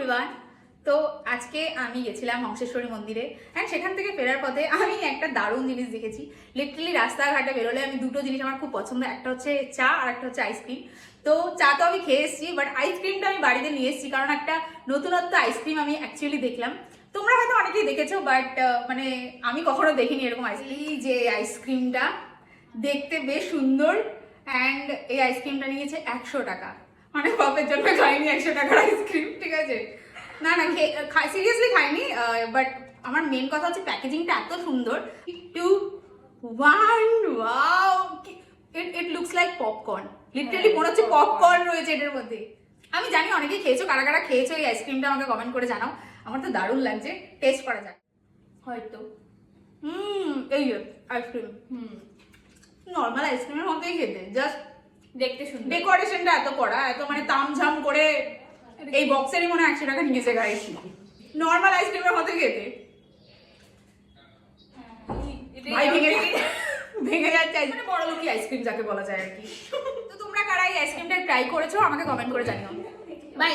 Everyone. তো আজকে আমি গেছিলাম হংসেশ্বরী মন্দিরে অ্যান্ড সেখান থেকে ফেরার পথে আমি একটা দারুণ জিনিস দেখেছি। লিটারালি রাস্তাঘাটে বেরোলে আমি দুটো জিনিস আমার খুব পছন্দ, একটা হচ্ছে চা আর একটা হচ্ছে আইসক্রিম। তো চা তো আমি খেয়ে এসেছি, বাট আইসক্রিমটা আমি বাড়িতে নিয়ে এসেছি কারণ একটা নতুনত্ব আইসক্রিম আমি অ্যাকচুয়ালি দেখলাম। তোমরা হয়তো অনেকেই দেখেছো, বাট মানে আমি কখনো দেখিনি এরকম আইসক্রিম। যে আইসক্রিমটা দেখতে বেশ সুন্দর অ্যান্ড এই আইসক্রিমটা নিয়েছে 100 টাকা। মানে বাপের জন্য খাইনি 100 টাকার আইসক্রিম, ঠিক আছে? না না, সিরিয়াসলি খাইনি, বাট আমার মেন কথা হচ্ছে প্যাকেজিংটা এত সুন্দর। 2 1 wow, it looks like popcorn. Literally মনে হচ্ছে পপকর্ন রয়েছে এটার মধ্যে। আমি জানি অনেকেই খেয়েছো, কারা কারা খেয়েছো এই আইসক্রিমটা আমাকে কমেন্ট করে জানাও। আমার তো দারুণ লাগছে, টেস্ট করা যাক হয়তো। এই আইসক্রিম নর্মাল আইসক্রিমের মতোই খেতে, জাস্ট দেখতে সুন্দর, ডেকোরেশনটা এত করা, এত মানে তামঝাম করে এই বক্সেরই মনে 100 টাকা নিয়েছে গাইস। নর্মাল আইসক্রিমের মতো খেতে। ভাই ভেঙে যাচ্ছে, মানে বড় লোকই আইসক্রিম যাকে বলা যায় আর কি। তো তোমরা কারা এই আইসক্রিমটা ট্রাই করেছো আমাকে কমেন্ট করে জানিও। বাই।